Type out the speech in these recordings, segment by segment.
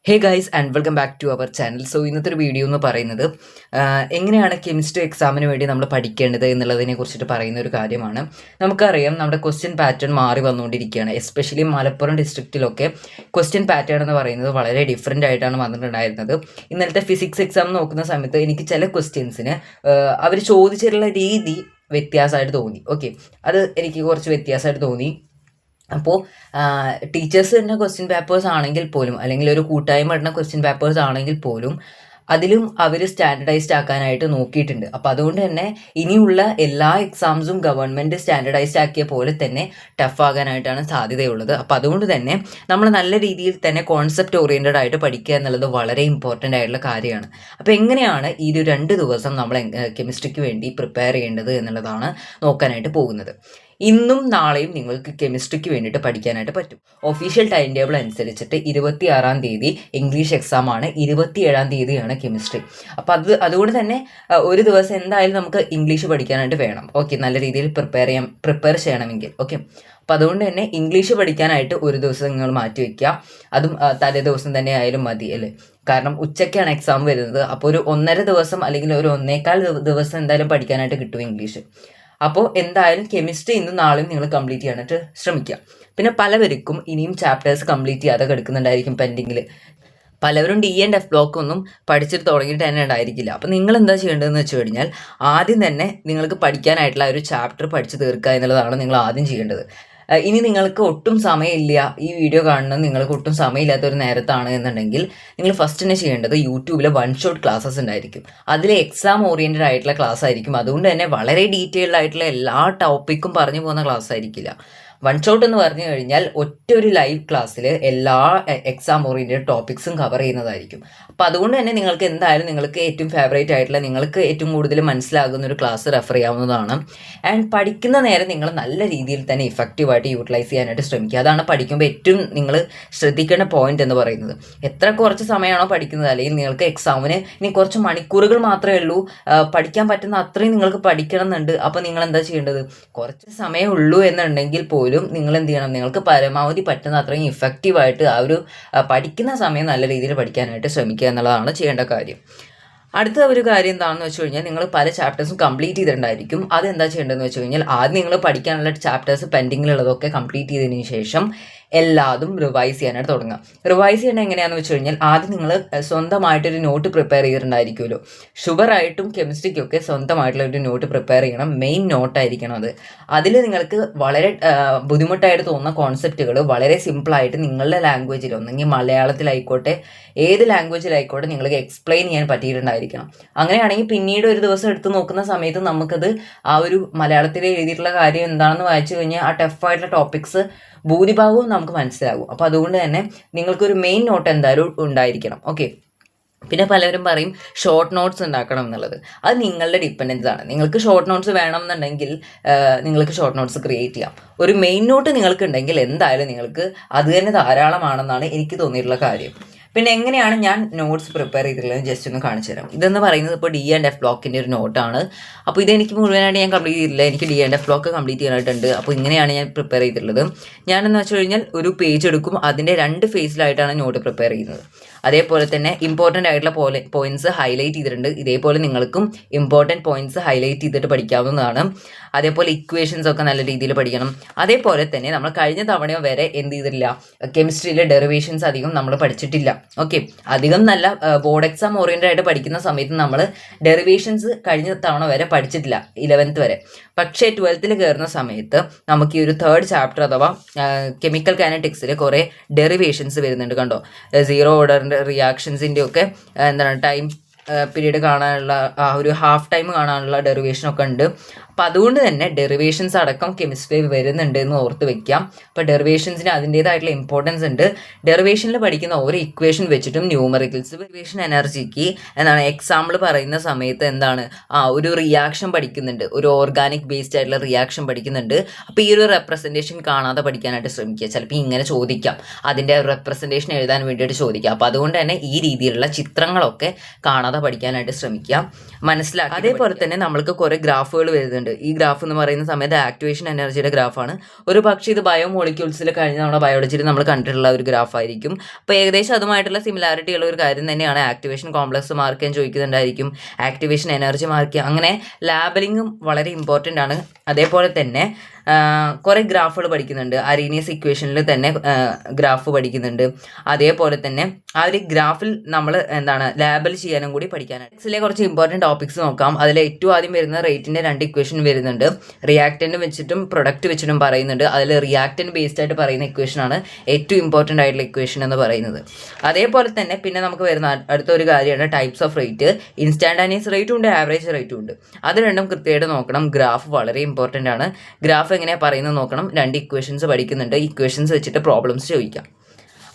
Hey guys and welcome back to our channel. So ഇന്നത്തെ ഒരു video എന്ന് പറയുന്നത് എങ്ങനെയാണ് കെമിസ്ട്രി എക്സാമിന് വേണ്ടി നമ്മൾ പഠിക്കേണ്ടത് എന്നുള്ളതിനെ കുറിച്ചിട്ട് പറയുന്ന ഒരു കാര്യമാണ്. നമുക്കറിയാം നമ്മുടെ ക്വസ്റ്റ്യൻ പാറ്റേൺ മാറി വന്നുകൊണ്ടിരിക്കുകയാണ്. എസ്പെഷ്യലി മലപ്പുറം ഡിസ്ട്രിക്റ്റിലൊക്കെ ക്വസ്റ്റ്യൻ പാറ്റേൺ എന്ന് പറയുന്നത് വളരെ ഡിഫറെൻ്റ് ആയിട്ടാണ് വന്നിട്ടുണ്ടായിരുന്നത്. ഇന്നലത്തെ ഫിസിക്സ് എക്സാം നോക്കുന്ന സമയത്ത് എനിക്ക് ചില ക്വസ്റ്റ്യൻസിന് അവർ ചോദിച്ചിട്ടുള്ള രീതി വ്യത്യാസമായിട്ട് തോന്നി. ഓക്കെ, അത് എനിക്ക് കുറച്ച് വ്യത്യാസമായിട്ട് തോന്നി. അപ്പോൾ ടീച്ചേഴ്സ് തന്നെ ക്വസ്റ്റ്യൻ പേപ്പേഴ്സ് ആണെങ്കിൽ പോലും, അല്ലെങ്കിൽ ഒരു കൂട്ടായ്മ ഇടുന്ന ക്വസ്റ്റ്യൻ പേപ്പേഴ്സ് ആണെങ്കിൽ പോലും അതിലും അവർ സ്റ്റാൻഡർഡൈസ്ഡ് ആക്കാനായിട്ട് നോക്കിയിട്ടുണ്ട്. അപ്പോൾ അതുകൊണ്ട് തന്നെ ഇനിയുള്ള എല്ലാ എക്സാംസും ഗവൺമെൻറ് സ്റ്റാൻഡർഡൈസ്ഡ് ആക്കിയ പോലെ തന്നെ ടഫ് ആകാനായിട്ടാണ് സാധ്യതയുള്ളത്. അപ്പോൾ അതുകൊണ്ട് തന്നെ നമ്മൾ നല്ല രീതിയിൽ തന്നെ കോൺസെപ്റ്റ് ഓറിയൻറ്റഡ് ആയിട്ട് പഠിക്കുക എന്നുള്ളത് വളരെ ഇമ്പോർട്ടൻ്റ് ആയിട്ടുള്ള കാര്യമാണ്. അപ്പോൾ എങ്ങനെയാണ് ഈ ഒരു 2 ദിവസം നമ്മൾ കെമിസ്ട്രിക്ക് വേണ്ടി പ്രിപ്പയർ ചെയ്യേണ്ടത് എന്നുള്ളതാണ് നോക്കാനായിട്ട് പോകുന്നത്. ഇന്നും നാളെയും നിങ്ങൾക്ക് കെമിസ്ട്രിക്ക് വേണ്ടിയിട്ട് പഠിക്കാനായിട്ട് പറ്റും. ഒഫീഷ്യൽ ടൈം ടേബിൾ അനുസരിച്ചിട്ട് 26-ാം തീയതി ഇംഗ്ലീഷ് എക്സാമാണ്, 27-ാം തീയതിയാണ് കെമിസ്ട്രി. അപ്പോൾ അതുകൊണ്ട് തന്നെ ഒരു ദിവസം എന്തായാലും നമുക്ക് ഇംഗ്ലീഷ് പഠിക്കാനായിട്ട് വേണം. ഓക്കെ, നല്ല രീതിയിൽ പ്രിപ്പയർ ചെയ്യണമെങ്കിൽ. ഓക്കെ, അപ്പോൾ അതുകൊണ്ട് തന്നെ ഇംഗ്ലീഷ് പഠിക്കാനായിട്ട് ഒരു ദിവസം നിങ്ങൾ മാറ്റി വയ്ക്കുക. അതും തലേ ദിവസം തന്നെ ആയാലും മതി അല്ലേ, കാരണം ഉച്ചയ്ക്കാണ് എക്സാം വരുന്നത്. അപ്പോൾ ഒരു 1.5 ദിവസം അല്ലെങ്കിൽ ഒരു 1.25 ദിവസം എന്തായാലും പഠിക്കാനായിട്ട് കിട്ടും ഇംഗ്ലീഷ്. അപ്പോൾ എന്തായാലും കെമിസ്ട്രി ഇന്നും നാളെയും നിങ്ങൾ കംപ്ലീറ്റ് ചെയ്യാനായിട്ട് ശ്രമിക്കുക. പിന്നെ പലവർക്കും ഇനിയും ചാപ്റ്റേഴ്സ് കംപ്ലീറ്റ് ചെയ്യാതെ കിടക്കുന്നുണ്ടായിരിക്കും പെൻഡിങ്ങിൽ. പലവരും D&F ബ്ലോക്ക് ഒന്നും പഠിച്ചിട്ട് തുടങ്ങിയിട്ട് തന്നെ ഉണ്ടായിരിക്കില്ല. അപ്പോൾ നിങ്ങൾ എന്താ ചെയ്യേണ്ടതെന്ന് വെച്ച് കഴിഞ്ഞാൽ ആദ്യം തന്നെ നിങ്ങൾക്ക് പഠിക്കാനായിട്ടുള്ള ഒരു ചാപ്റ്റർ പഠിച്ച് തീർക്കുക എന്നുള്ളതാണ് നിങ്ങൾ ആദ്യം ചെയ്യേണ്ടത്. ഇനി നിങ്ങൾക്ക് ഒട്ടും സമയമില്ല, ഈ വീഡിയോ കാണുന്നത് നിങ്ങൾക്ക് ഒട്ടും സമയമില്ലാത്ത ഒരു നേരത്താണ് എന്നുണ്ടെങ്കിൽ നിങ്ങൾ ഫസ്റ്റ് തന്നെ ചെയ്യേണ്ടത് യൂട്യൂബിൽ 1 ഷോട്ട് ക്ലാസ്സസ് ഉണ്ടായിരിക്കും. അതിൽ എക്സാം ഓറിയൻറ്റഡ് ആയിട്ടുള്ള ക്ലാസ് ആയിരിക്കും. അതുകൊണ്ട് തന്നെ വളരെ ഡീറ്റെയിൽഡ് ആയിട്ടുള്ള എല്ലാ ടോപ്പിക്കും പറഞ്ഞു പോകുന്ന ക്ലാസ് ആയിരിക്കില്ല. 1 ഷോട്ട് എന്ന് പറഞ്ഞു കഴിഞ്ഞാൽ ഒറ്റ ഒരു ലൈവ് ക്ലാസ്സിൽ എല്ലാ എക്സാം ഓറിയൻറ്റഡ് ടോപ്പിക്സും കവർ ചെയ്യുന്നതായിരിക്കും. അപ്പോൾ അതുകൊണ്ട് തന്നെ നിങ്ങൾക്ക് എന്തായാലും നിങ്ങൾക്ക് ഏറ്റവും ഫേവറേറ്റ് ആയിട്ടുള്ള, നിങ്ങൾക്ക് ഏറ്റവും കൂടുതൽ മനസ്സിലാകുന്ന ഒരു ക്ലാസ് റെഫർ ചെയ്യാവുന്നതാണ്. ആൻഡ് പഠിക്കുന്ന നേരം നിങ്ങൾ നല്ല രീതിയിൽ തന്നെ ഇഫക്റ്റീവായിട്ട് യൂട്ടിലൈസ് ചെയ്യാനായിട്ട് ശ്രമിക്കുക. അതാണ് പഠിക്കുമ്പോൾ ഏറ്റവും നിങ്ങൾ ശ്രദ്ധിക്കേണ്ട പോയിന്റ് എന്ന് പറയുന്നത്. എത്ര കുറച്ച് സമയമാണോ പഠിക്കുന്നത്, അല്ലെങ്കിൽ നിങ്ങൾക്ക് എക്സാമിന് ഇനി കുറച്ച് മണിക്കൂറുകൾ മാത്രമേ ഉള്ളൂ, പഠിക്കാൻ പറ്റുന്ന അത്രയും നിങ്ങൾക്ക് പഠിക്കണം എന്നുണ്ട്. അപ്പോൾ നിങ്ങൾ എന്താ ചെയ്യേണ്ടത്, കുറച്ച് സമയമേ ഉള്ളൂ എന്നുണ്ടെങ്കിൽ പോലും നിങ്ങൾ എന്ത് ചെയ്യണം, നിങ്ങൾക്ക് പരമാവധി പറ്റുന്ന അത്രയും ഇഫക്റ്റീവായിട്ട് ആ ഒരു പഠിക്കുന്ന സമയം നല്ല രീതിയിൽ പഠിക്കാനായിട്ട് ശ്രമിക്കുക എന്നുള്ളതാണ് ചെയ്യേണ്ട കാര്യം. അടുത്ത ഒരു കാര്യം എന്താണെന്ന് വെച്ച് കഴിഞ്ഞാൽ നിങ്ങൾ പല ചാപ്റ്റേഴ്സും കംപ്ലീറ്റ് ചെയ്തിട്ടുണ്ടായിരിക്കും. അതെന്താ ചെയ്യേണ്ടതെന്ന് വെച്ച് കഴിഞ്ഞാൽ ആദ്യം നിങ്ങൾ പഠിക്കാനുള്ള ചാപ്റ്റേഴ്സ് പെൻഡിങ്ങിലുള്ളതൊക്കെ കംപ്ലീറ്റ് ചെയ്തതിന് ശേഷം എല്ലാതും റിവൈസ് ചെയ്യാനായിട്ട് തുടങ്ങുക. റിവൈസ് ചെയ്യേണ്ടത് എങ്ങനെയാണെന്ന് വെച്ച് കഴിഞ്ഞാൽ ആദ്യം നിങ്ങൾ സ്വന്തമായിട്ടൊരു നോട്ട് പ്രിപ്പയർ ചെയ്തിട്ടുണ്ടായിരിക്കുമല്ലോ. ഷുഗറായിട്ടും കെമിസ്ട്രിക്കൊക്കെ സ്വന്തമായിട്ടുള്ള ഒരു നോട്ട് പ്രിപ്പയർ ചെയ്യണം. മെയിൻ നോട്ടായിരിക്കണം അത്. അതിൽ നിങ്ങൾക്ക് വളരെ ബുദ്ധിമുട്ടായിട്ട് തോന്നുന്ന കോൺസെപ്റ്റുകൾ വളരെ സിമ്പിളായിട്ട് നിങ്ങളുടെ ലാംഗ്വേജിൽ, ഒന്നെങ്കിൽ മലയാളത്തിലായിക്കോട്ടെ ഏത് ലാംഗ്വേജിലായിക്കോട്ടെ നിങ്ങൾക്ക് എക്സ്പ്ലെയിൻ ചെയ്യാൻ പറ്റിയിട്ടുണ്ടായിരിക്കണം. അങ്ങനെയാണെങ്കിൽ പിന്നീട് ഒരു ദിവസം എടുത്ത് നോക്കുന്ന സമയത്ത് നമുക്കത് ആ ഒരു മലയാളത്തിൽ എഴുതിയിട്ടുള്ള കാര്യം എന്താണെന്ന് വായിച്ചു കഴിഞ്ഞാൽ ആ ടഫായിട്ടുള്ള ടോപ്പിക്സ് ഭൂരിഭാഗവും നമുക്ക് മനസ്സിലാകും. അപ്പോൾ അതുകൊണ്ട് തന്നെ നിങ്ങൾക്കൊരു മെയിൻ നോട്ട് എന്തായാലും ഉണ്ടായിരിക്കണം. ഓക്കെ, പിന്നെ പലരും പറയും ഷോർട്ട് നോട്ട്സ് ഉണ്ടാക്കണം എന്നുള്ളത്. അത് നിങ്ങളുടെ ഡിപ്പെൻഡൻസ് ആണ്. നിങ്ങൾക്ക് ഷോർട്ട് നോട്ട്സ് വേണം എന്നുണ്ടെങ്കിൽ നിങ്ങൾക്ക് ഷോർട്ട് നോട്ട്സ് ക്രിയേറ്റ് ചെയ്യാം. ഒരു മെയിൻ നോട്ട് നിങ്ങൾക്ക് ഉണ്ടെങ്കിൽ എന്തായാലും നിങ്ങൾക്ക് അത് തന്നെ ധാരാളമാണെന്നാണ് എനിക്ക് തോന്നിയിട്ടുള്ള കാര്യം. പിന്നെ എങ്ങനെയാണ് ഞാൻ നോട്ട്സ് പ്രിപ്പയർ ചെയ്തിട്ടുള്ളത് ജസ്റ്റ് ഒന്ന് കാണിച്ചു തരാം. ഇതെന്ന് പറയുന്നത് ഇപ്പോൾ D&F ബ്ലോക്കിൻ്റെ ഒരു നോട്ടാണ്. അപ്പോൾ ഇതെനിക്ക് മുഴുവനായിട്ട് ഞാൻ കംപ്ലീറ്റ് ചെയ്തിട്ടില്ല, എനിക്ക് D&F ബ്ലോക്ക് കംപ്ലീറ്റ് ചെയ്യാനായിട്ടുണ്ട്. അപ്പോൾ ഇങ്ങനെയാണ് ഞാൻ പ്രിപ്പയർ ചെയ്തിട്ടുള്ളത്. ഞാനെന്ന് വെച്ച് കഴിഞ്ഞാൽ ഒരു പേജ് എടുക്കും, അതിൻ്റെ 2 ഫേസിലായിട്ടാണ് നോട്ട് പ്രിപ്പയർ ചെയ്യുന്നത്. അതേപോലെ തന്നെ ഇമ്പോർട്ടൻ്റ് ആയിട്ടുള്ള പോയിന്റ്സ് ഹൈലൈറ്റ് ചെയ്തിട്ടുണ്ട്. ഇതേപോലെ നിങ്ങൾക്കും ഇമ്പോർട്ടൻറ്റ് പോയിന്റ്സ് ഹൈലൈറ്റ് ചെയ്തിട്ട് പഠിക്കാവുന്നതാണ്. അതേപോലെ ഇക്വേഷൻസ് ഒക്കെ നല്ല രീതിയിൽ പഠിക്കണം. അതേപോലെ തന്നെ നമ്മൾ കഴിഞ്ഞ തവണ വരെ എന്ത് ചെയ്തിട്ടില്ല, കെമിസ്ട്രിയിലെ ഡെറിവേഷൻസ് അധികം നമ്മൾ പഠിച്ചിട്ടില്ല. ഓക്കെ, അധികം നല്ല ബോർഡ് എക്സാം ഓറിയൻറ്റഡ് ആയിട്ട് പഠിക്കുന്ന സമയത്ത് നമ്മൾ ഡെറിവേഷൻസ് കഴിഞ്ഞ തവണ വരെ പഠിച്ചിട്ടില്ല 11th വരെ. പക്ഷേ 12th കയറുന്ന സമയത്ത് നമുക്ക് ഈ ഒരു 3rd ചാപ്റ്റർ അഥവാ കെമിക്കൽ കൈനറ്റിക്സിൽ കുറേ ഡെറിവേഷൻസ് വരുന്നുണ്ട്. കണ്ടോ, 0 ഓർഡറിൻ്റെ റിയാക്ഷൻസിൻ്റെ ഒക്കെ എന്താണ് ടൈം പീരീഡ് കാണാനുള്ള ആ ഒരു ഹാഫ് ടൈം കാണാനുള്ള ഡെറിവേഷനൊക്കെ ഉണ്ട്. അപ്പോൾ അതുകൊണ്ട് തന്നെ ഡെറിവേഷൻസ് അടക്കം കെമിസ്ട്രി വരുന്നുണ്ട് എന്ന് ഓർത്ത് വെക്കാം. അപ്പോൾ ഡെറിവേഷൻസിന് അതിൻ്റേതായിട്ടുള്ള ഇമ്പോർട്ടൻസ് ഉണ്ട്. ഡെറിവേഷനിൽ പഠിക്കുന്ന ഓരോ ഇക്വേഷൻ വെച്ചിട്ടും ന്യൂമറിക്കൽസ്, ഡെറിവേഷൻ എനർജിക്ക് എന്താണ് എക്സാമ്പിൾ പറയുന്ന സമയത്ത് എന്താണ് ഒരു റിയാക്ഷൻ പഠിക്കുന്നുണ്ട്, ഒരു ഓർഗാനിക് ബേസ്ഡ് ആയിട്ടുള്ള റിയാക്ഷൻ പഠിക്കുന്നുണ്ട്. അപ്പോൾ ഈ ഒരു റെപ്രസെൻറ്റേഷൻ കാണാതെ പഠിക്കാനായിട്ട് ശ്രമിക്കുക. ചിലപ്പോൾ ഇങ്ങനെ ചോദിക്കാം, അതിൻ്റെ റെപ്രസെൻറ്റേഷൻ എഴുതാൻ വേണ്ടിയിട്ട് ചോദിക്കാം. അപ്പോൾ അതുകൊണ്ട് തന്നെ ഈ രീതിയിലുള്ള ചിത്രങ്ങളൊക്കെ കാണാതെ പഠിക്കാനായിട്ട് ശ്രമിക്കുക, മനസ്സിലാക്കുക. അതേപോലെ തന്നെ നമ്മൾക്ക് കുറേ ഗ്രാഫുകൾ വരുന്നുണ്ട്. പഠിക്കുന്നുണ്ട്. ഈ ഗ്രാഫ് എന്ന് പറയുന്ന സമയത്ത് ആക്ടിവേഷൻ എനർജിയുടെ ഗ്രാഫാണ്. ഒരു പക്ഷേ ഇത് ബയോമോളിക്യൂൾസിൽ കഴിഞ്ഞ നമ്മുടെ ബയോളജിയിൽ നമ്മൾ കണ്ടിട്ടുള്ള ഒരു ഗ്രാഫായിരിക്കും. അപ്പോൾ ഏകദേശം അതുമായിട്ടുള്ള സിമിലാരിറ്റി ഉള്ള ഒരു കാര്യം തന്നെയാണ്. ആക്ടിവേഷൻ കോംപ്ലക്സ് മാർക്ക് ചെയ്യാൻ ചോദിക്കുന്നുണ്ടായിരിക്കും, ആക്ടിവേഷൻ എനർജി മാർക്ക് ചെയ്യുക, അങ്ങനെ ലാബലിങ്ങും വളരെ ഇമ്പോർട്ടൻ്റ് ആണ്. അതേപോലെ തന്നെ കുറേ ഗ്രാഫുകൾ പഠിക്കുന്നുണ്ട്. അരീനിയസ് ഇക്വേഷനിൽ തന്നെ ഗ്രാഫ് പഠിക്കുന്നുണ്ട്. അതേപോലെ തന്നെ ആ ഒരു ഗ്രാഫിൽ നമ്മൾ ലാബൽ ചെയ്യാനും കൂടി പഠിക്കാനായിട്ട്. നെക്സ്റ്റിലെ കുറച്ച് ഇമ്പോർട്ടൻറ്റ് ടോപ്പിക്സ് നോക്കാം. അതിൽ ഏറ്റവും ആദ്യം വരുന്ന റേറ്റിൻ്റെ 2 ഇക്വേഷൻ വരുന്നുണ്ട്. റിയാക്റ്റൻ്റ് വെച്ചിട്ടും പ്രൊഡക്റ്റ് വെച്ചിട്ടും പറയുന്നുണ്ട്. അതിൽ റിയാക്റ്റൻ്റ് ബേസ്ഡ് ആയിട്ട് പറയുന്ന ഇക്വേഷനാണ് ഏറ്റവും ഇമ്പോർട്ടൻ്റ് ആയിട്ടുള്ള ഇക്വേഷൻ എന്ന് പറയുന്നത്. അതേപോലെ തന്നെ പിന്നെ നമുക്ക് വരുന്ന അടുത്തൊരു കാര്യമാണ് ടൈപ്സ് ഓഫ് റേറ്റ്. ഇൻസ്റ്റാൻറ്റാനിയസ് റേറ്റും ഉണ്ട്, ആവറേജ് റേറ്റും ഉണ്ട്. അത് രണ്ടും കൃത്യമായിട്ട് നോക്കണം. ഗ്രാഫ് വളരെ ഇമ്പോർട്ടൻ്റ് ആണ്. ഗ്രാഫ് എങ്ങനെയാണ് പറയുന്നത് നോക്കണം. 2 ഇക്വേഷൻസ് പഠിക്കുന്നുണ്ട്. ഇക്വേഷൻസ് വെച്ചിട്ട് പ്രോബ്ലംസ് ചോദിക്കാം.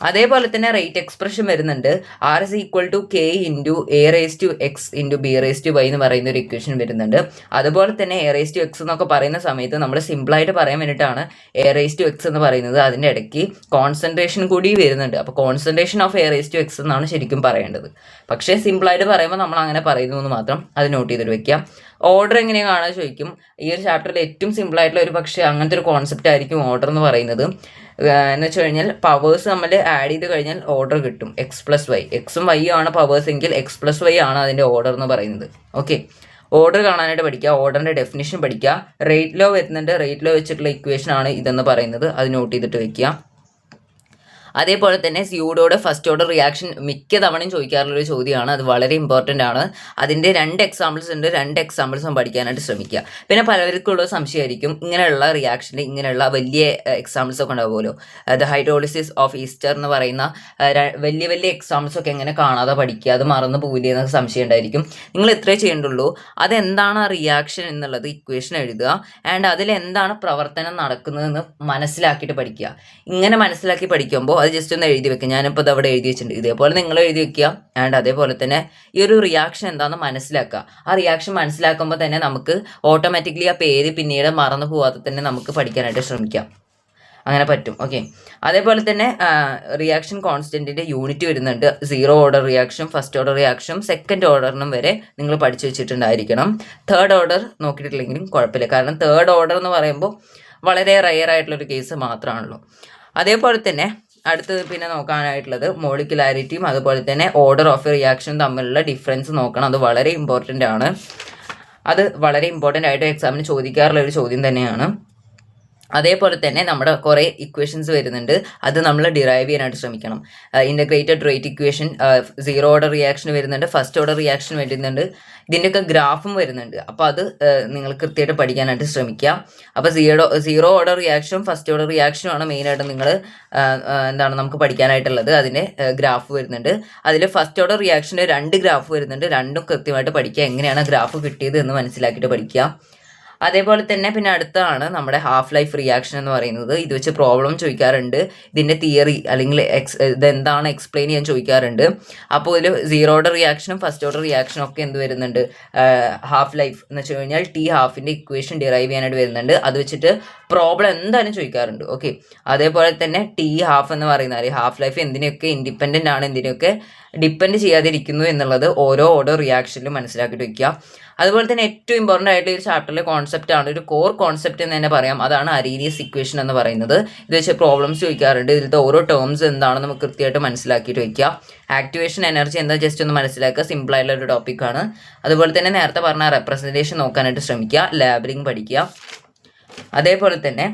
അതേപോലെ തന്നെ റേറ്റ് എക്സ്പ്രഷൻ വരുന്നുണ്ട്. R is equal to K into A raised to X into B raised to Y എന്ന് പറയുന്ന ഒരു ഇക്വേഷൻ വരുന്നുണ്ട്. അതുപോലെ തന്നെ A raised to X എന്നൊക്കെ പറയുന്ന സമയത്ത് നമ്മൾ സിമ്പിളായിട്ട് പറയാൻ വേണ്ടിയിട്ടാണ് A raised to X എന്ന് പറയുന്നത്. അതിൻ്റെ ഇടയ്ക്ക് കോൺസെൻട്രേഷൻ കൂടി വരുന്നുണ്ട്. അപ്പോൾ concentration of A raised to X എന്നാണ് ശരിക്കും പറയേണ്ടത്. പക്ഷേ സിമ്പിളായിട്ട് പറയുമ്പോൾ നമ്മൾ അങ്ങനെ പറയുന്നു എന്ന് മാത്രം അത് നോട്ട് ചെയ്തിട്ട് വെക്കാം. ഓർഡർ എങ്ങനെയാണ് കാണാൻ ചോദിക്കും. ഈ ഒരു ചാപ്റ്ററിൽ ഏറ്റവും സിമ്പിളായിട്ടുള്ള ഒരു പക്ഷേ അങ്ങനത്തെ ഒരു കോൺസെപ്റ്റ് ആയിരിക്കും ഓർഡർ എന്ന് പറയുന്നത്. എന്ന് വെച്ച് കഴിഞ്ഞാൽ പവേഴ്സ് നമ്മൾ ആഡ് ചെയ്ത് കഴിഞ്ഞാൽ ഓർഡർ കിട്ടും. X+Y, എക്സും വൈയും ആണ് പവേഴ്സ് എങ്കിൽ X+Y ആണ് അതിൻ്റെ ഓർഡർ എന്ന് പറയുന്നത്. ഓക്കെ, ഓർഡർ കാണാനായിട്ട് പഠിക്കുക. ഓർഡറിൻ്റെ ഡെഫിനിഷൻ പഠിക്കുക. റേറ്റ് ലോ വരുന്നുണ്ട്. റേറ്റ് ലോ വെച്ചിട്ടുള്ള ഇക്വേഷൻ ആണ് ഇതെന്ന് പറയുന്നത്. അത് നോട്ട് ചെയ്തിട്ട് വെക്കുക. അതേപോലെ തന്നെ സ്യൂഡോയുടെ ഫസ്റ്റ് ഓർഡർ റിയാക്ഷൻ മിക്ക തവണയും ചോദിക്കാറുള്ളൊരു ചോദ്യമാണ്. അത് വളരെ ഇമ്പോർട്ടൻ്റ് ആണ്. അതിൻ്റെ 2 എക്സാമ്പിൾസ് ഉണ്ട്. 2 എക്സാമ്പിൾസും പഠിക്കാനായിട്ട് ശ്രമിക്കുക. പിന്നെ പലർക്കുള്ള സംശയമായിരിക്കും, ഇങ്ങനെയുള്ള റിയാക്ഷനിൽ ഇങ്ങനെയുള്ള വലിയ എക്സാമ്പിൾസ് ഒക്കെ ഉണ്ടാവുമല്ലോ. ദ ഹൈഡ്രോളിസിസ് ഓഫ് ഈസ്റ്റർ എന്ന് പറയുന്ന വലിയ വലിയ എക്സാമ്പിൾസ് ഒക്കെ എങ്ങനെ കാണാതെ പഠിക്കുക, അത് മറന്നു പോവില്ലേ എന്നൊക്കെ സംശയം ഉണ്ടായിരിക്കും. നിങ്ങൾ ഇത്രേ ചെയ്യേണ്ടുള്ളൂ. അതെന്താണ് ആ റിയാക്ഷൻ എന്നുള്ളത് ഇക്വേഷൻ എഴുതുക. ആൻഡ് അതിലെന്താണ് പ്രവർത്തനം നടക്കുന്നതെന്ന് മനസ്സിലാക്കിയിട്ട് പഠിക്കുക. ഇങ്ങനെ മനസ്സിലാക്കി പഠിക്കുമ്പോൾ അത് ജസ്റ്റ് ഒന്ന് എഴുതി വെക്കുക. ഞാനിപ്പോൾ അത് അവിടെ എഴുതി വെച്ചിട്ടുണ്ട്. ഇതേപോലെ നിങ്ങൾ എഴുതി വെക്കുക. ആൻഡ് അതേപോലെ തന്നെ ഈ ഒരു റിയാക്ഷൻ എന്താണെന്ന് മനസ്സിലാക്കുക. ആ റിയാക്ഷൻ മനസ്സിലാക്കുമ്പോൾ തന്നെ നമുക്ക് ഓട്ടോമാറ്റിക്കലി ആ പേര് പിന്നീട് മറന്നു പോകാതെ തന്നെ നമുക്ക് പഠിക്കാനായിട്ട് ശ്രമിക്കാം. അങ്ങനെ പറ്റും. ഓക്കെ, അതേപോലെ തന്നെ റിയാക്ഷൻ കോൺസ്റ്റൻറ്റിൻ്റെ യൂണിറ്റ് വരുന്നുണ്ട്. 0 order reaction, first order reaction, second ഓർഡറിനും വരെ നിങ്ങൾ പഠിച്ചു വെച്ചിട്ടുണ്ടായിരിക്കണം. തേർഡ് ഓർഡർ നോക്കിയിട്ടില്ലെങ്കിലും കുഴപ്പമില്ല. കാരണം തേർഡ് ഓർഡർ എന്ന് പറയുമ്പോൾ വളരെ റെയർ ആയിട്ടുള്ളൊരു കേസ് മാത്രമാണല്ലോ. അതേപോലെ തന്നെ അടുത്തത് പിന്നെ നോക്കാനായിട്ടുള്ളത് മോളിക്കുലാരിറ്റിയും അതുപോലെ തന്നെ ഓർഡർ ഓഫ് റിയാക്ഷനും തമ്മിലുള്ള ഡിഫറൻസ് നോക്കണം. അത് വളരെ ഇമ്പോർട്ടൻ്റ് ആണ്. അത് വളരെ ഇമ്പോർട്ടൻ്റ് ആയിട്ട് എക്സാമിന് ചോദിക്കാറുള്ള ഒരു ചോദ്യം തന്നെയാണ്. അതേപോലെ തന്നെ നമ്മുടെ കുറേ ഇക്വേഷൻസ് വരുന്നുണ്ട്. അത് നമ്മൾ ഡിറൈവ് ചെയ്യാനായിട്ട് ശ്രമിക്കണം. Integrated rate equation, 0 order reaction വരുന്നുണ്ട്, ഫസ്റ്റ് ഓർഡർ റിയാക്ഷൻ വരുന്നുണ്ട്. ഇതിൻ്റെയൊക്കെ ഗ്രാഫും വരുന്നുണ്ട്. അപ്പോൾ അത് നിങ്ങൾ കൃത്യമായിട്ട് പഠിക്കാനായിട്ട് ശ്രമിക്കുക. അപ്പോൾ 0 ഓർഡർ റിയാക്ഷനും ഫസ്റ്റ് ഓർഡർ റിയാക്ഷനുമാണ് മെയിനായിട്ട് നിങ്ങൾ നമുക്ക് പഠിക്കാനായിട്ടുള്ളത്. അതിൻ്റെ ഗ്രാഫ് വരുന്നുണ്ട്. അതിൽ ഫസ്റ്റ് ഓർഡർ റിയാക്ഷൻ്റെ 2 ഗ്രാഫ് വരുന്നുണ്ട്. രണ്ടും കൃത്യമായിട്ട് പഠിക്കുക. എങ്ങനെയാണ് ഗ്രാഫ് കിട്ടിയത് എന്ന് മനസ്സിലാക്കിയിട്ട് പഠിക്കുക. അതേപോലെ തന്നെ പിന്നെ അടുത്താണ് നമ്മുടെ ഹാഫ് ലൈഫ് റിയാക്ഷൻ എന്ന് പറയുന്നത്. ഇത് വെച്ച് പ്രോബ്ലം ചോദിക്കാറുണ്ട്. ഇതിൻ്റെ തിയറി അല്ലെങ്കിൽ ഇതെന്താണ് എക്സ്പ്ലെയിൻ ചെയ്യാൻ ചോദിക്കാറുണ്ട്. അപ്പോൾ ഇതിൽ 0 ഓർഡർ റിയാക്ഷനും ഫസ്റ്റ് ഓർഡർ റിയാക്ഷനും ഒക്കെ എന്ത് വരുന്നുണ്ട്, ഹാഫ് ലൈഫ് എന്ന് വെച്ച് കഴിഞ്ഞാൽ T12ൻ്റെ ഇക്വേഷൻ ഡിറൈവ് ചെയ്യാനായിട്ട് വരുന്നുണ്ട്. അത് വെച്ചിട്ട് പ്രോബ്ലം എന്തായാലും ചോദിക്കാറുണ്ട്. ഓക്കെ, അതേപോലെ തന്നെ T12 എന്ന് പറയുന്നത് ഹാഫ് ലൈഫ് എന്തിനൊക്കെ ഇൻഡിപെൻഡൻ്റ് ആണ്, എന്തിനൊക്കെ ഡിപ്പെൻഡ് ചെയ്യാതിരിക്കുന്നു എന്നുള്ളത് ഓരോ ഓർഡർ റിയാക്ഷനിലും മനസ്സിലാക്കിയിട്ട് വയ്ക്കുക. അതുപോലെ തന്നെ ഏറ്റവും ഇമ്പോർട്ടൻ്റ് ആയിട്ടുള്ള ഒരു ചാപ്റ്ററിലെ കോൺസെപ്റ്റ് ആണ്, ഒരു കോർ കോൺസെപ്റ്റ് എന്ന് തന്നെ പറയാം. അതാണ് അരീനിയസ് ഇക്വേഷൻ എന്ന് പറയുന്നത്. ഇത് വെച്ച് പ്രോബ്ലംസ് ചോദിക്കാറുണ്ട്. ഇതിലത്തെ ഓരോ ടേംസ് എന്താണെന്ന് നമുക്ക് കൃത്യമായിട്ട് മനസ്സിലാക്കിയിട്ട് വയ്ക്കുക. ആക്ടിവേഷൻ എനർജി എന്താ ജസ്റ്റ് ഒന്ന് മനസ്സിലാക്കുക. സിമ്പിളായിട്ടുള്ള ഒരു ടോപ്പിക്കാണ്. അതുപോലെ തന്നെ നേരത്തെ പറഞ്ഞ റെപ്രസെൻറ്റേഷൻ നോക്കാനായിട്ട് ശ്രമിക്കുക. ലാബലിംഗ് പഠിക്കുക. അതേപോലെ തന്നെ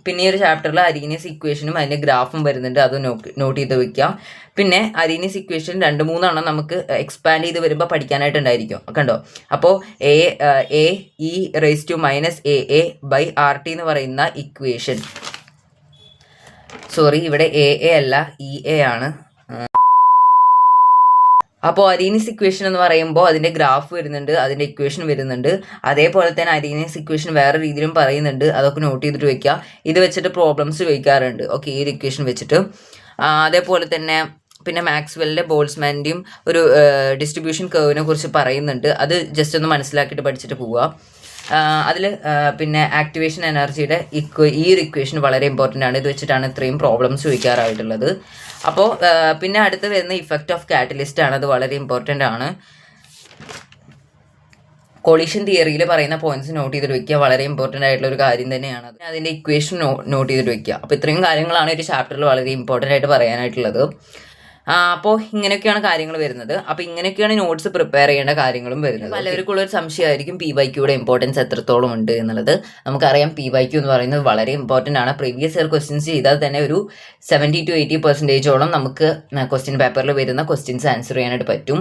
പിന്നെ ഈ ഒരു ചാപ്റ്ററിൽ അരീനിയസ് ഇക്വേഷനും അതിൻ്റെ ഗ്രാഫും വരുന്നുണ്ട്. അത് നോട്ട് ചെയ്ത് വയ്ക്കുക. പിന്നെ അരീനിയസ് ഇക്വേഷൻ 2-3 നമുക്ക് എക്സ്പാൻഡ് ചെയ്ത് വരുമ്പോൾ പഠിക്കാനായിട്ടുണ്ടായിരിക്കും. കണ്ടോ, അപ്പോൾ A e raised to -AA by RT എന്ന് പറയുന്ന ഇക്വേഷൻ, സോറി ഇവിടെ AA അല്ല EA ആണ്. അപ്പോൾ അരീനിയസ് ഇക്വേഷൻ എന്ന് പറയുമ്പോൾ അതിൻ്റെ ഗ്രാഫ് വരുന്നുണ്ട്, അതിൻ്റെ ഇക്വേഷൻ വരുന്നുണ്ട്. അതേപോലെ തന്നെ അരീനിയസ് ഇക്വേഷൻ വേറെ രീതിയിലും പറയുന്നുണ്ട്. അതൊക്കെ നോട്ട് ചെയ്തിട്ട് വയ്ക്കുക. ഇത് വെച്ചിട്ട് പ്രോബ്ലംസ് ചോദിക്കാറുണ്ട്. ഓക്കെ, ഈ ഒരു ഇക്വേഷൻ വെച്ചിട്ട്. അതേപോലെ തന്നെ പിന്നെ മാക്സ്വെല്ലിൻ്റെ ബോൾസ്മാൻ്റെയും ഒരു ഡിസ്ട്രിബ്യൂഷൻ കർവിനെ കുറിച്ച് പറയുന്നുണ്ട്. അത് ജസ്റ്റ് ഒന്ന് മനസ്സിലാക്കിയിട്ട് പഠിച്ചിട്ട് പോവുക. അതിൽ പിന്നെ ആക്ടിവേഷൻ എനർജിയുടെ ഈ ഒരു ഇക്വേഷൻ വളരെ ഇമ്പോർട്ടൻ്റ് ആണ്. ഇത് വെച്ചിട്ടാണ് ഇത്രയും പ്രോബ്ലംസ് ചോദിക്കാറായിട്ടുള്ളത്. അപ്പോൾ പിന്നെ അടുത്ത് വരുന്ന ഇഫക്റ്റ് ഓഫ് കാറ്റലിസ്റ്റ് ആണ്. അത് വളരെ ഇമ്പോർട്ടൻ്റ് ആണ്. കൊളീഷൻ തിയറിയിൽ പറയുന്ന പോയിന്റ്സ് നോട്ട് ചെയ്തിട്ട് വെക്കുക. വളരെ ഇമ്പോർട്ടൻ്റ് ആയിട്ടുള്ള ഒരു കാര്യം തന്നെയാണ് അത്. അതിൻ്റെ ഇക്വേഷൻ നോട്ട് ചെയ്തിട്ട് വെക്കുക. അപ്പോൾ ഇത്രയും കാര്യങ്ങളാണ് ഒരു ചാപ്റ്ററിൽ വളരെ ഇമ്പോർട്ടൻ്റ് ആയിട്ട് പറയാനായിട്ടുള്ളത്. അപ്പോൾ ഇങ്ങനെയൊക്കെയാണ് കാര്യങ്ങൾ വരുന്നത്. അപ്പോൾ ഇങ്ങനെയൊക്കെയാണ് നോട്ട്സ് പ്രിപ്പയർ ചെയ്യേണ്ട കാര്യങ്ങളും വരുന്നത്. പലർക്കുള്ള ഒരു സംശയമായിരിക്കും PYQയുടെ ഇമ്പോർട്ടൻസ് എത്രത്തോളം ഉണ്ട് എന്നുള്ളത്. നമുക്കറിയാം PYQ എന്ന് പറയുന്നത് വളരെ ഇമ്പോർട്ടൻ്റ് ആണ്. പ്രീവിയസ് ഇയർ ക്വസ്റ്റ്യൻസ് ചെയ്താൽ തന്നെ ഒരു 70 to 80% നമുക്ക് ക്വസ്റ്റ്യൻ പേപ്പറിൽ വരുന്ന ക്വസ്റ്റ്യൻസ് ആൻസർ ചെയ്യാനായിട്ട് പറ്റും.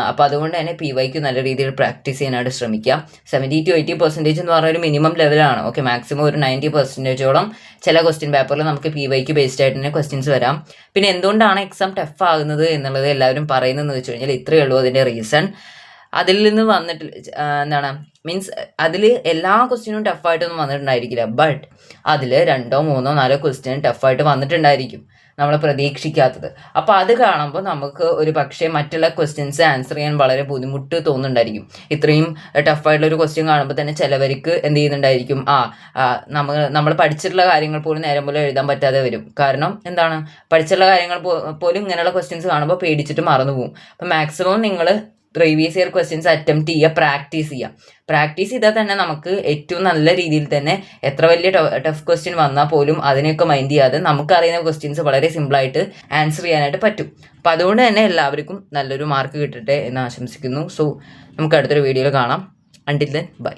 അപ്പോൾ അതുകൊണ്ട് തന്നെ PYQ നല്ല രീതിയിൽ പ്രാക്ടീസ് ചെയ്യാനായിട്ട് ശ്രമിക്കുക. 70 to 80% എന്ന് പറഞ്ഞ ഒരു മിനിമം ലെവലാണ്. ഓക്കെ, മാക്സിമം ഒരു 90% ചില ക്വസ്റ്റ്യൻ പേപ്പറിൽ നമുക്ക് PYQ ബേസ്ഡ് ആയിട്ട് തന്നെ ക്വസ്റ്റ്യൻസ് വരാം. പിന്നെ എന്തുകൊണ്ടാണ് എക്സാം ടഫ് ആകുന്നത് എന്നുള്ളത് എല്ലാവരും പറയുന്നതെന്ന് വെച്ച് കഴിഞ്ഞാൽ ഇത്രയേ ഉള്ളൂ അതിൻ്റെ റീസൺ. അതിൽ നിന്ന് വന്നിട്ട് എന്താണ് മീൻസ് അതിൽ എല്ലാ ക്വസ്റ്റ്യനും ടഫായിട്ടൊന്നും വന്നിട്ടുണ്ടായിരിക്കില്ല. ബട്ട് അതിൽ 2, 3, 4 ക്വസ്റ്റ്യൻ ടഫായിട്ട് വന്നിട്ടുണ്ടായിരിക്കും, നമ്മൾ പ്രതീക്ഷിക്കാത്തത്. അപ്പോൾ അത് കാണുമ്പോൾ നമുക്ക് ഒരു പക്ഷേ മറ്റുള്ള ക്വസ്റ്റ്യൻസ് ആൻസർ ചെയ്യാൻ വളരെ ബുദ്ധിമുട്ട് തോന്നുന്നുണ്ടായിരിക്കും. ഇത്രയും ടഫായിട്ടുള്ളൊരു ക്വസ്റ്റ്യൻ കാണുമ്പോൾ തന്നെ ചിലവർക്ക് എന്ത് ചെയ്യുന്നുണ്ടായിരിക്കും, നമ്മൾ പഠിച്ചിട്ടുള്ള കാര്യങ്ങൾ പോലും നേരം പോലെ എഴുതാൻ പറ്റാതെ വരും. കാരണം എന്താണ്, പഠിച്ചിട്ടുള്ള കാര്യങ്ങൾ പോലും ഇങ്ങനെയുള്ള ക്വസ്റ്റ്യൻസ് കാണുമ്പോൾ പേടിച്ചിട്ട് മറന്നു പോകും. അപ്പം മാക്സിമം നിങ്ങൾ പ്രീവിയസ് ഇയർ ക്വസ്റ്റ്യൻസ് അറ്റംപ്റ്റ് ചെയ്യുക, പ്രാക്ടീസ് ചെയ്താൽ തന്നെ നമുക്ക് ഏറ്റവും നല്ല രീതിയിൽ തന്നെ എത്ര വലിയ ടഫ് ക്വസ്റ്റ്യൻ വന്നാൽ പോലും അതിനെയൊക്കെ മൈൻഡ് ചെയ്യാതെ നമുക്കറിയുന്ന ക്വസ്റ്റ്യൻസ് വളരെ സിമ്പിളായിട്ട് ആൻസർ ചെയ്യാനായിട്ട് പറ്റും. അപ്പോൾ അതുകൊണ്ട് തന്നെ എല്ലാവർക്കും നല്ലൊരു മാർക്ക് കിട്ടട്ടെ എന്ന് ആശംസിക്കുന്നു. സോ നമുക്ക് അടുത്തൊരു വീഡിയോയിൽ കാണാം. Until then bye.